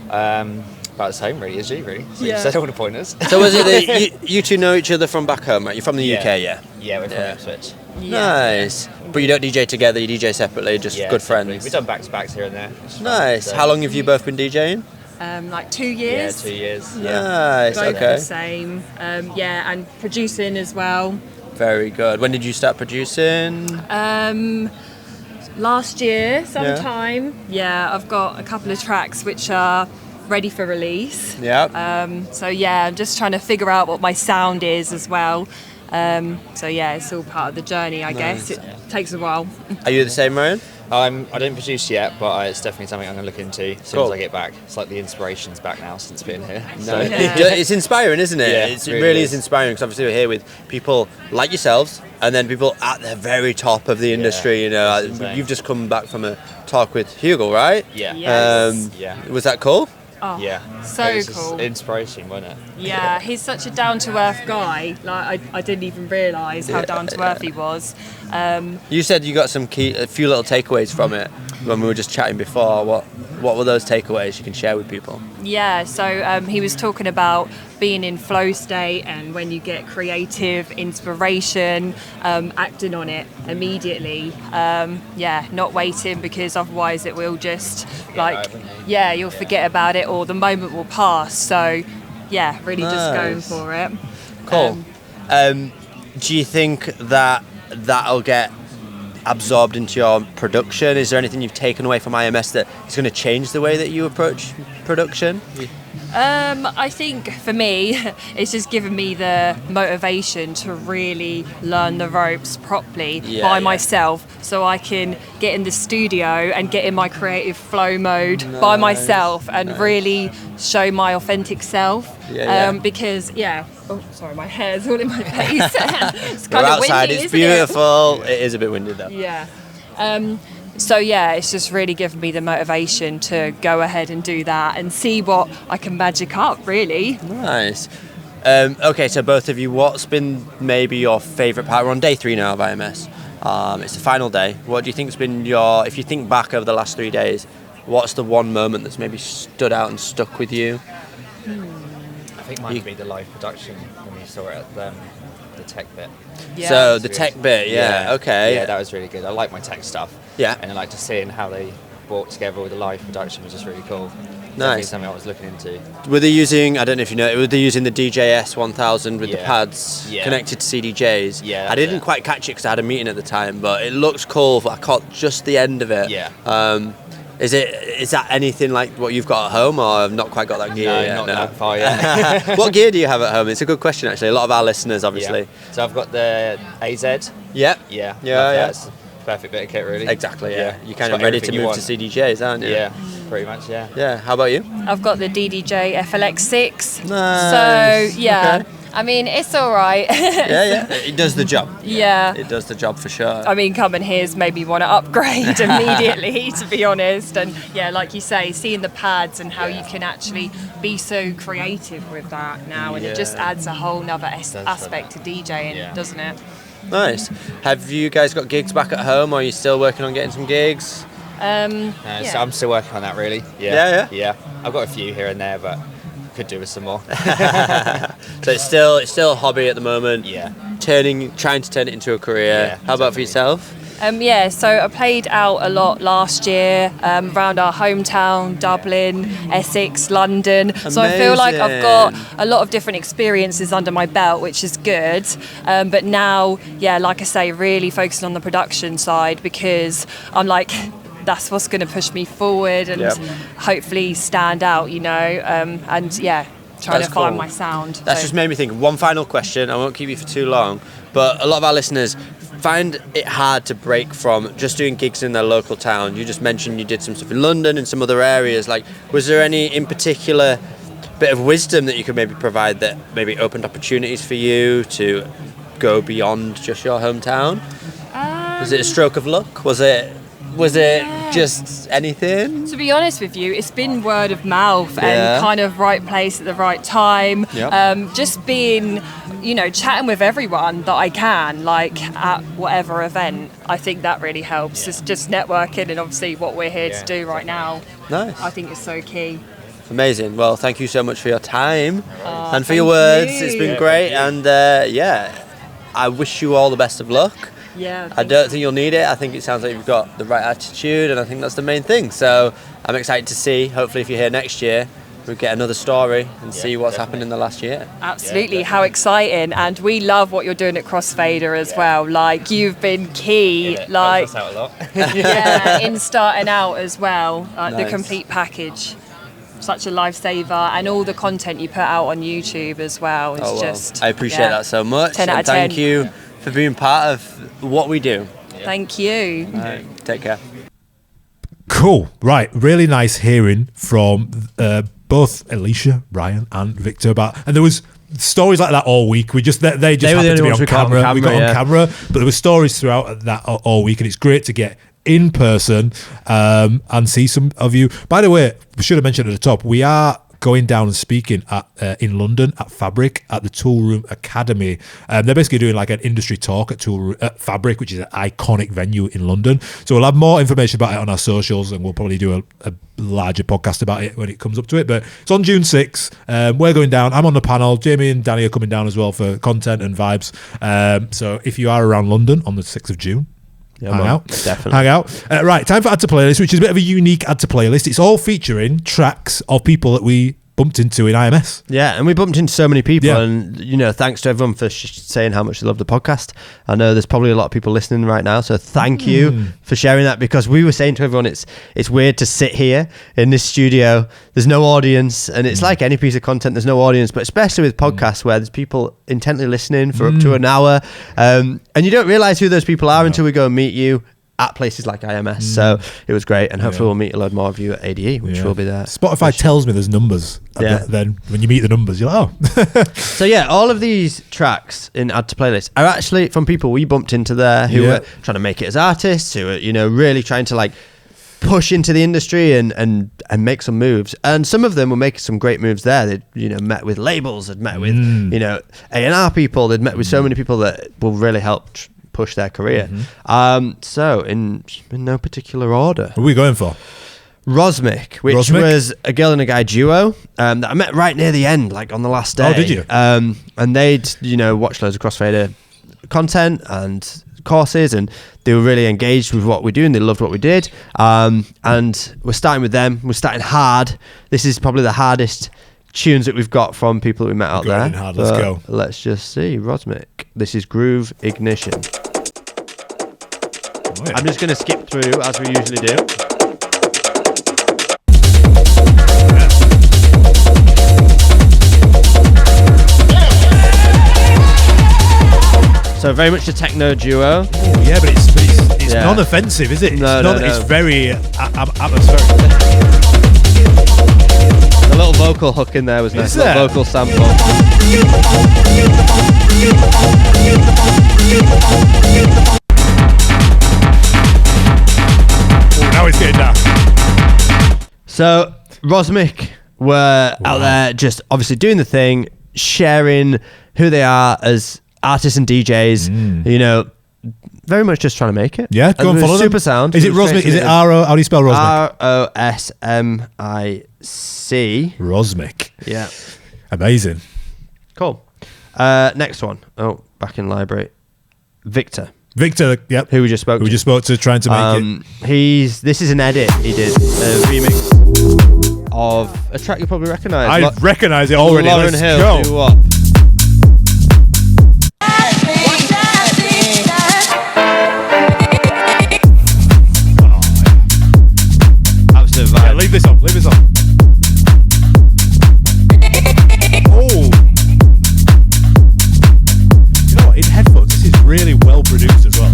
About the same, really, as you, really. So you said all the pointers. So was it that you two know each other from back home, right? You're from the UK, yeah? Yeah, we're from Ipswich. Nice. But you don't DJ together, you DJ separately, just good friends? We've done back-to-backs here and there. Nice. How long have you both been DJing? Like 2 years. Yeah, 2 years. Nice, Both okay. the same. And producing as well. Very good. When did you start producing? Last year, sometime. Yeah, I've got a couple of tracks which are ready for release. Yeah. I'm just trying to figure out what my sound is as well. It's all part of the journey, I guess. It takes a while. Are you the same, Ryan? I don't produce yet, but it's definitely something I'm going to look into as soon as I get back. It's like the inspiration's back now since being here. So. It's inspiring, isn't it? Yeah, it really is inspiring, because obviously we're here with people like yourselves and then people at the very top of the industry. You've just come back from a talk with Hugo, right? Yeah. Yes. Was that cool? Oh, yeah. So it was cool. Inspiration, wasn't it? Yeah, he's such a down-to-earth guy. Like I didn't even realise how down-to-earth he was. You said you got a few little takeaways from it when we were just chatting before. What were those takeaways you can share with people? Yeah, so he was talking about being in flow state and when you get creative inspiration, acting on it immediately. Not waiting, because otherwise it will just you'll forget about it or the moment will pass. So really just going for it. Cool. Do you think that'll get absorbed into your production? Is there anything you've taken away from IMS that is going to change the way that you approach production? I think for me, it's just given me the motivation to really learn the ropes properly by myself, so I can get in the studio and get in my creative flow mode by myself and really show my authentic self. Because oh sorry, my hair's all in my face. It's kind We're of outside, windy, it's isn't beautiful. It is a bit windy though. So it's just really given me the motivation to go ahead and do that and see what I can magic up, really. Nice. Okay, so both of you, what's been maybe your favourite part? We're on day 3 now of IMS. It's the final day. What do you think's been if you think back over the last 3 days, what's the one moment that's maybe stood out and stuck with you? I think mine would be the live production when we saw it at the tech bit. So the tech bit, okay. Yeah, that was really good. I like my tech stuff. Yeah. And I like just seeing how they brought together with the live production was just really cool. Nice. Definitely something I was looking into. Were they using, I don't know if you know, were they using the DJS 1000 with the pads connected to CDJs? Yeah. I didn't quite catch it because I had a meeting at the time, but it looks cool. I caught just the end of it. Yeah. Is that anything like what you've got at home, or I've not quite got that gear No, yet? not that far yet. What gear do you have at home? It's a good question actually. A lot of our listeners, obviously. Yeah. So I've got the AZ. Yep. Yeah. Yeah. It's perfect bit of kit, really. Exactly. Yeah. You're kind It's of got ready to everything you move want. to CDJs, aren't you? Yeah. Pretty much. Yeah. Yeah. How about you? I've got the DDJ FLX6. Nice. So yeah. Okay. I mean, it's all right. Yeah. It does the job. Yeah. It does the job for sure. I mean, coming here's made me want to upgrade immediately, to be honest. And yeah, like you say, seeing the pads and how you can actually be so creative with that now, and it just adds a whole nother aspect to DJing, doesn't it? Nice. Have you guys got gigs back at home, or are you still working on getting some gigs? So I'm still working on that, really. Yeah. I've got a few here and there, but could do with some more. So it's still a hobby at the moment. Yeah. Trying to turn it into a career. Yeah, How about for yourself? So I played out a lot last year around our hometown, Dublin, Essex, London. So I feel like I've got a lot of different experiences under my belt, which is good. But now, like I say, really focusing on the production side, because I'm like, that's what's going to push me forward and hopefully stand out, trying to find my sound. That's just made me think. One final question. I won't keep you for too long, but a lot of our listeners find it hard to break from just doing gigs in their local town. You just mentioned you did some stuff in London and some other areas. Like, was there any in particular bit of wisdom that you could maybe provide that maybe opened opportunities for you to go beyond just your hometown? Was it a stroke of luck? Was it just anything? To be honest with you, it's been word of mouth and kind of right place at the right time. Just being, chatting with everyone that I can, like at whatever event. I think that really helps. It's just networking, and obviously what we're here to do right now. Nice. I think it's so key. Amazing. Well, thank you so much for your time and for your words. It's been great, and I wish you all the best of luck. Yeah. I don't think you'll need it. I think it sounds like you've got the right attitude, and I think that's the main thing. So I'm excited to see, hopefully if you're here next year, we'll get another story and see what's happened in the last year. Absolutely. How exciting. And we love what you're doing at Crossfader as well. Like, you've been key, Helps us out a lot. in starting out as well. Like Nice. the complete package. Such a lifesaver, and all the content you put out on YouTube as well. It's just. I appreciate that so much. 10 out and of 10. thank you for being part of what we do. Thank you. All right, take care. Cool. Right. Really nice hearing from both Alicia, Ryan, and Victor and there was stories like that all week. They just They were happened the to only be ones on we got on camera. We got camera, on camera, but there were stories throughout that all week, and it's great to get in person and see some of you. By the way, we should have mentioned at the top, we are going down and speaking in London at Fabric at the Tool Room Academy. They're basically doing like an industry talk at Fabric, which is an iconic venue in London. So we'll have more information about it on our socials, and we'll probably do a larger podcast about it when it comes up to it. But it's on June 6th. We're going down. I'm on the panel. Jamie and Danny are coming down as well for content and vibes. So if you are around London on the 6th of June, hang out. Right, time for Add to Playlist, which is a bit of a unique Add to Playlist. It's all featuring tracks of people that we bumped into in IMS. Yeah, and we bumped into so many people, Yeah. and thanks to everyone for saying how much they love the podcast. I know there's probably a lot of people listening right now, so thank you for sharing that, because we were saying to everyone it's weird to sit here in this studio. There's no audience, and it's like any piece of content. There's no audience, but especially with podcasts where there's people intently listening for up to an hour, and you don't realize who those people are until we go and meet you at places like IMS. So it was great, and hopefully we'll meet a load more of you at ADE, which will be there. Spotify tells me there's numbers. Then when you meet the numbers, you're like, oh. So yeah, all of these tracks in Add to Playlist are actually from people we bumped into there who were trying to make it as artists, who are really trying to like push into the industry and make some moves. And some of them were making some great moves there. They'd met with labels, they'd met with A&R people, they'd met with so many people that will really help push their career. So in no particular order, What are we going for? Rosmic, which was a girl and a guy duo that I met right near the end, like on the last day. Oh, did you? And they'd watched loads of Crossfader content and courses, and they were really engaged with what we do, and they loved what we did. And we're starting with them. We're starting hard. This is probably the hardest tunes that we've got from people that we met out there. Hard. Let's go. Let's just see. Rosmic. This is Groove Ignition. Oh, yeah. I'm just going to skip through as we usually do. So very much a techno duo. Yeah, but it's non-offensive, is it? It's very atmospheric. The little vocal hook in there was nice. A little vocal sample. Now it's getting dark. So Rosmic were out there just obviously doing the thing, sharing who they are as artists and DJs, very much just trying to make it. Yeah, go and follow them. Super sound. Is it Rosmic? Is it R-O? How do you spell Rosmic? R-O-S-M-I-C. Rosmic. Yeah. Amazing. Cool. Next one. Oh, back in library. Victor, yep. who we just spoke to. We just spoke to, trying to make it. This is an edit he did, a remix of a track you probably recognise. I recognise it already. Lauren Let's Hill, go. Do What? Absolute vibe. Yeah, leave this on. Oh. You know what? In headphones, this is really well produced as well.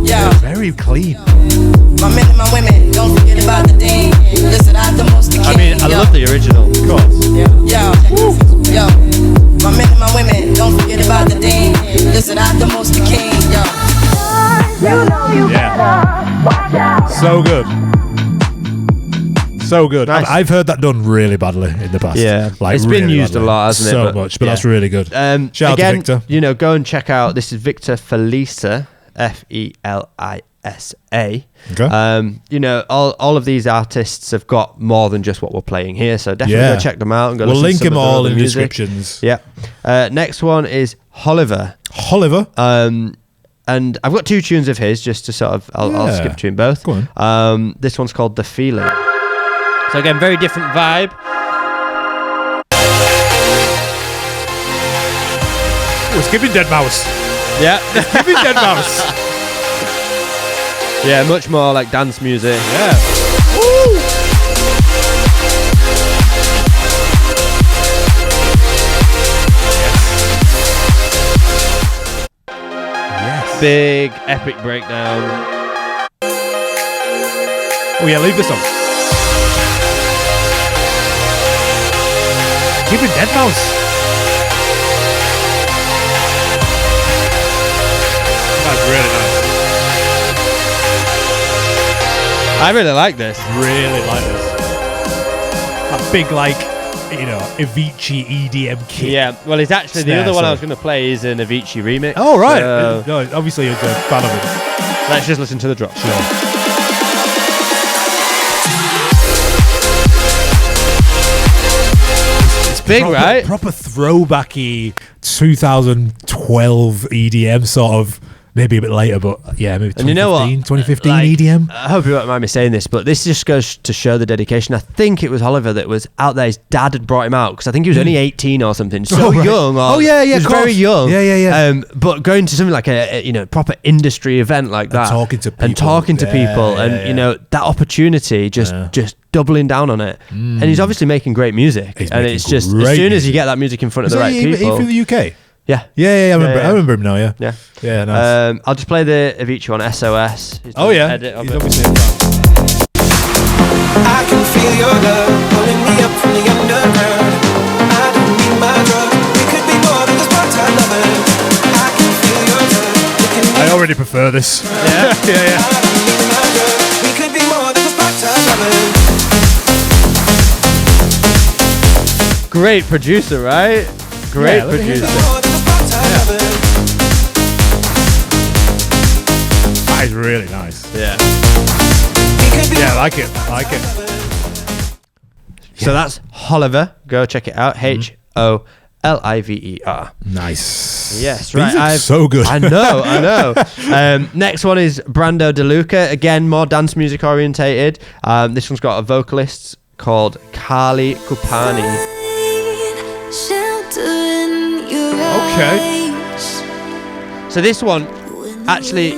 Yeah. Very clean. My men and my women, don't forget about the dean. Listen, I'm the most the king. I mean, I love the original. Of course. Yo. My men and my women, don't forget about the dean. Listen, I'm the most the king. Yo. Yeah. So good. Nice. I've heard that done really badly in the past. Yeah. Like It's been really used a badly. lot, hasn't it? So But, much, but yeah. that's really good. Shout out Again, to Victor. go and check out. This is Victor Felisa, Felisa. Okay. All of these artists have got more than just what we're playing here, so definitely go check them out and go. We'll listen link to some them of their all other in the music. descriptions. Yeah. Next one is Oliver. And I've got two tunes of his just to sort of. I'll skip between both. Go on. This one's called The Feeling. So again, very different vibe. Oh, it's giving Dead Mouse. Yeah. Giving Dead Mouse. Yeah, much more like dance music. Yeah. Yes. Big epic breakdown. Oh yeah, leave this on. Giving Dead Mouse. That's really nice. I really like this. Really like this. That big, Avicii EDM kick. Yeah, well, it's actually the Snare, other one I sorry. was going to play is an Avicii remix. Oh, right. So No, obviously, you're a fan of it. let's just listen to the drop. Sure. It's big, right? Proper throwbacky 2012 EDM sort of maybe a bit later, but yeah, maybe 2015, And you know what? 2015 Like, EDM. I hope you won't mind me saying this, but this just goes to show the dedication. I think it was Oliver that was out there. His dad had brought him out because I think he was only 18 or something. So right. young. Oh, yeah, he was of course. very young. Yeah. But going to something like a proper industry event like that, talking to and people. That opportunity just doubling down on it. And he's obviously making great music. He's And making it's just great as soon as music. you get that music in front of the right He people. from the UK? Yeah. Yeah, Yeah. I remember him now, yeah. Yeah. Nice. I'll just play the Avicii one, SOS. He's Oh, done yeah. edit of He's it. obviously a fan. I can feel your love pulling me up from the underground. I don't need my drugs. We could be more than just part-time lovers. I can feel your love. Look at me. I already prefer this. Yeah. I don't need my drugs. We could be more than just part-time lovers. Great producer, right? Great look at him. producer. More than just part-time lovers. That is really nice. Yeah. We could be Yeah, I like it. So that's Oliver. Go check it out. HOLIVER. Nice. Yes, These right. look so good. I know. Next one is Brando DeLuca. Again, more dance music orientated. This one's got a vocalist called Carly Kupani. Okay. So this one actually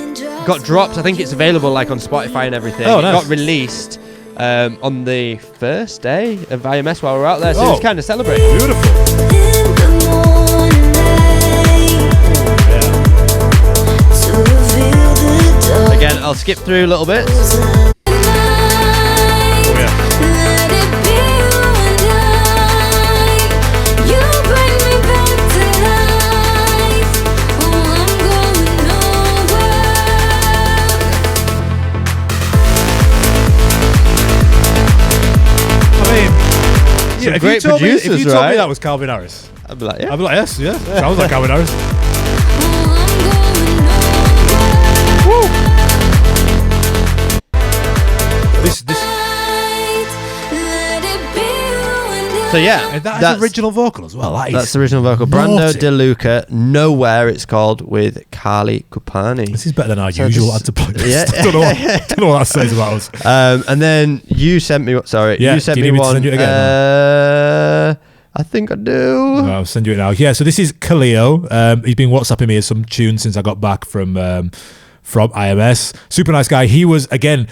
got dropped. I think it's available like on Spotify and everything. Oh, It nice. got released on the first day of IMS while we were out there. So Oh. it's kind of celebrating. Beautiful. Again, I'll skip through little bits. Oh, yeah. I mean, yeah, if great you told me producers, right? that was Calvin Harris, I'd be like, yeah. I'd be like, yes, yeah. Sounds like Calvin Harris. This So yeah, that's original vocal as well. That's the original vocal. Brando naughty. DeLuca, Nowhere it's called, with Carly Kupani. This is better than our So usual this- ad to play. Yeah. I don't know what that says about us. And then you sent me, Yeah, you sent do me you need me to one. send you it again? I think I do. I'll send you it now. Yeah, so this is Khalil. He's been WhatsApping me some tunes since I got back from IMS. Super nice guy. He was, again,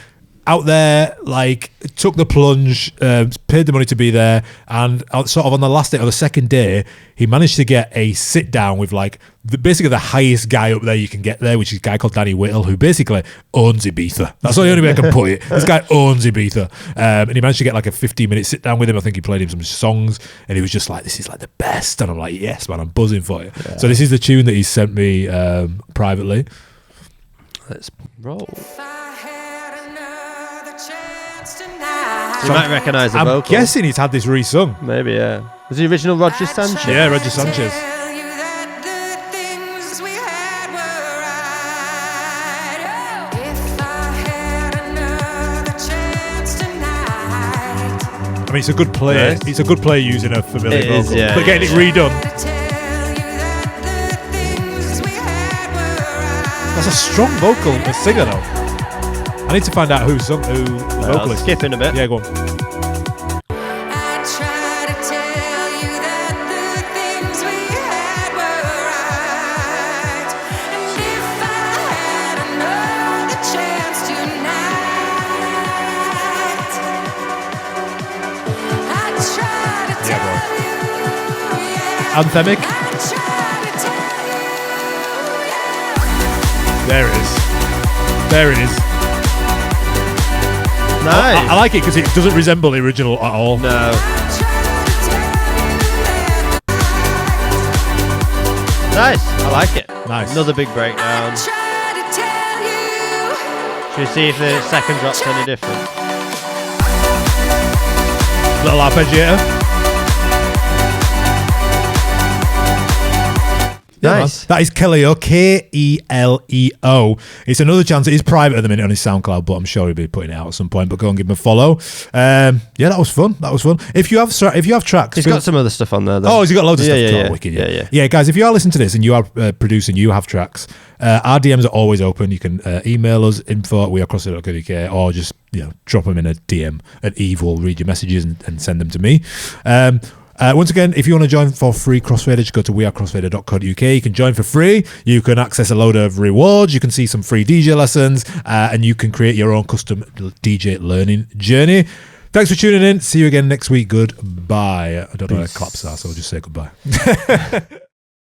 out there, like, took the plunge, paid the money to be there, and sort of on the last day or the second day, he managed to get a sit down with, like, basically the highest guy up there you can get there, which is a guy called Danny Whittle, who basically owns Ibiza. That's the only way I can put it. This guy owns Ibiza. And he managed to get like a 15-minute sit down with him. I think he played him some songs, and he was just like, this is like the best. And I'm like, yes, man, I'm buzzing for you. Yeah. So this is the tune that he sent me privately. Let's roll. You might recognise the vocal. I'm guessing he's had this re-sung. Maybe, yeah. Was the original Roger Sanchez? Yeah, Roger Sanchez. I mean, it's a good play. Nice. It's a good play using a familiar It is, vocal. yeah, But getting it redone. That's a strong vocal, a singer though. I need to find out who the vocalist. Skipping a bit. Yeah, go on. Yeah, go on. Anthemic. There it is. There it is. Nice. I like it because it doesn't resemble the original at all. No. Nice. I like it. Nice. Another big breakdown. Should we see if the second drop's any different? Little arpeggiator. Yeah, Nice. man. That is Keleo, Keleo. It's another chance. It is private at the minute on his SoundCloud, but I'm sure he'll be putting it out at some point. But go and give him a follow. Yeah, that was fun. If you have tracks, He's got some other stuff on there, though. Oh, has he got loads of stuff? Yeah. Wicked, yeah, guys, if you are listening to this and you are producing, you have tracks, our DMs are always open. You can email us, info@wearecrossfader.co.uk, or just drop them in a DM at Eve. Will read your messages and send them to me. Once again, if you want to join for free Crossfader, just go to wearecrossfader.co.uk. You can join for free. You can access a load of rewards. You can see some free DJ lessons, and you can create your own custom DJ learning journey. Thanks for tuning in. See you again next week. Goodbye. I don't know where claps are, so I'll just say goodbye.